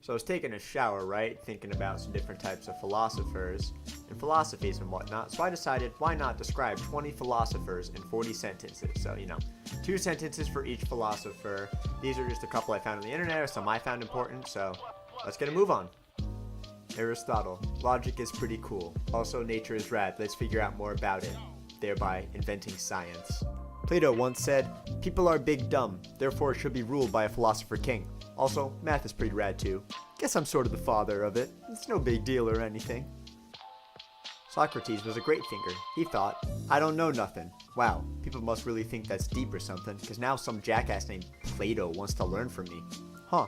So I was taking a shower, right? Thinking about some different types of philosophers and philosophies and whatnot. So I decided, why not describe 20 philosophers in 40 sentences? So, 2 sentences for each philosopher. These are just a couple I found on the internet or some I found important. So let's get a move on. Aristotle. Logic is pretty cool. Also, nature is rad. Let's figure out more about it, thereby inventing science. Plato once said, people are big dumb, therefore it should be ruled by a philosopher king. Also, math is pretty rad too. Guess I'm sort of the father of it. It's no big deal or anything. Socrates was a great thinker. He thought, I don't know nothing. Wow, people must really think that's deep or something, because now some jackass named Plato wants to learn from me. Huh.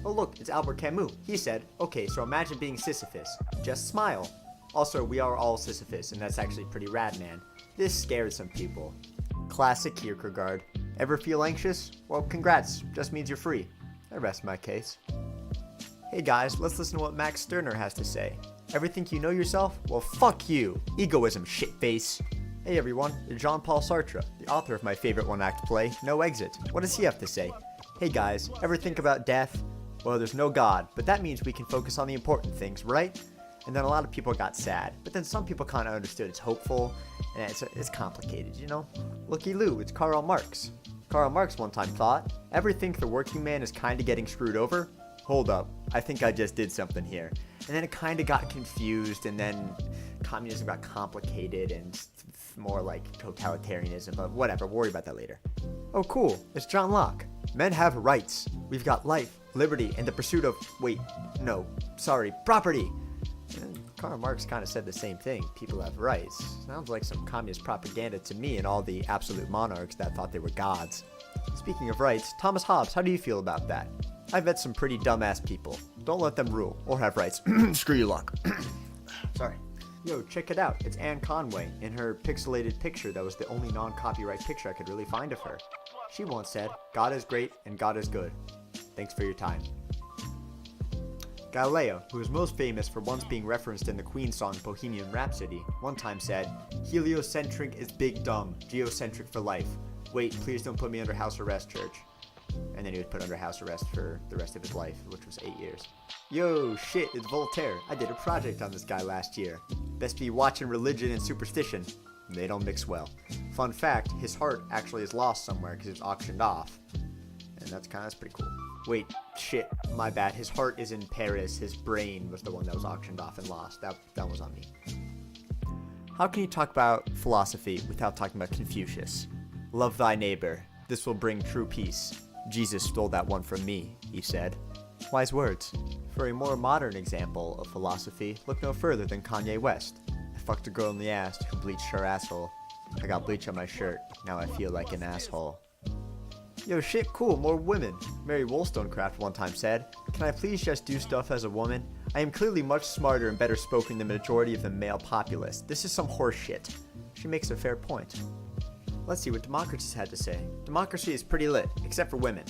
Oh look, it's Albert Camus. He said, okay, so imagine being Sisyphus. Just smile. Also, we are all Sisyphus, and that's actually pretty rad, man. This scared some people. Classic Kierkegaard. Ever feel anxious? Well, congrats. Just means you're free. I rest my case. Hey guys, let's listen to what Max Stirner has to say. Ever think you know yourself? Well, fuck you. Egoism, shitface. Hey everyone, it's Jean-Paul Sartre, the author of my favorite one-act play, No Exit. What does he have to say? Hey guys, ever think about death? Well, there's no God, but that means we can focus on the important things, right? And then a lot of people got sad, but then some people kind of understood it's hopeful, and it's complicated, Looky Lou, it's Karl Marx. Karl Marx one time thought, ever think the working man is kind of getting screwed over? Hold up, I think I just did something here. And then it kind of got confused, and then communism got complicated and more like totalitarianism, but whatever, worry about that later. Oh cool, it's John Locke. Men have rights. We've got life, liberty, and the pursuit of, property. And Karl Marx kind of said the same thing. People have rights. Sounds like some communist propaganda to me and all the absolute monarchs that thought they were gods. Speaking of rights, Thomas Hobbes, how do you feel about that? I've met some pretty dumbass people. Don't let them rule or have rights. Screw you, Locke. Sorry. Yo, check it out. It's Anne Conway in her pixelated picture that was the only non-copyright picture I could really find of her. She once said, God is great and God is good. Thanks for your time. Galileo, who is most famous for once being referenced in the Queen song Bohemian Rhapsody, one time said, heliocentric is big dumb, geocentric for life. Wait, please don't put me under house arrest, church. And then he was put under house arrest for the rest of his life, which was 8 years. Yo, shit, it's Voltaire. I did a project on this guy last year. Best be watching religion and superstition. They don't mix well. Fun fact, his heart actually is lost somewhere because it was auctioned off. And that's pretty cool. Wait, shit, my bad. His heart is in Paris. His brain was the one that was auctioned off and lost. That was on me. How can you talk about philosophy without talking about Confucius? Love thy neighbor. This will bring true peace. Jesus stole that one from me, he said. Wise words. For a more modern example of philosophy, look no further than Kanye West. I fucked a girl in the ass who bleached her asshole. I got bleach on my shirt. Now I feel like an asshole. Yo, shit, cool, more women. Mary Wollstonecraft one time said, can I please just do stuff as a woman? I am clearly much smarter and better spoken than the majority of the male populace. This is some horse shit. She makes a fair point. Let's see what Democritus had to say. Democracy is pretty lit, except for women.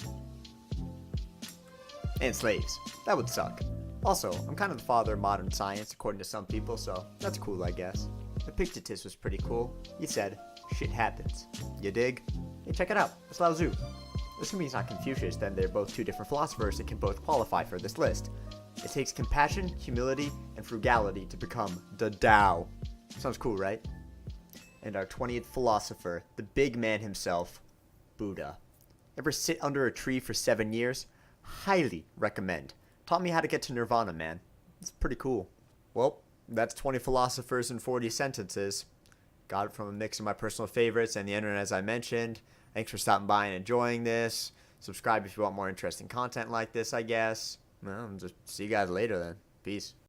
And slaves. That would suck. Also, I'm kind of the father of modern science, according to some people, so that's cool, I guess. Epictetus was pretty cool. He said, shit happens. You dig? Hey, check it out. It's Lao Tzu. Assuming he's not Confucius, then they're both two different philosophers that can both qualify for this list. It takes compassion, humility, and frugality to become the Tao. Sounds cool, right? And our 20th philosopher, the big man himself, Buddha. Ever sit under a tree for 7 years? Highly recommend. Taught me how to get to nirvana, man. It's pretty cool. Well, that's 20 philosophers in 40 sentences. Got it from a mix of my personal favorites and the internet, as I mentioned. Thanks for stopping by and enjoying this. Subscribe if you want more interesting content like this, I guess. Well, just see you guys later then. Peace.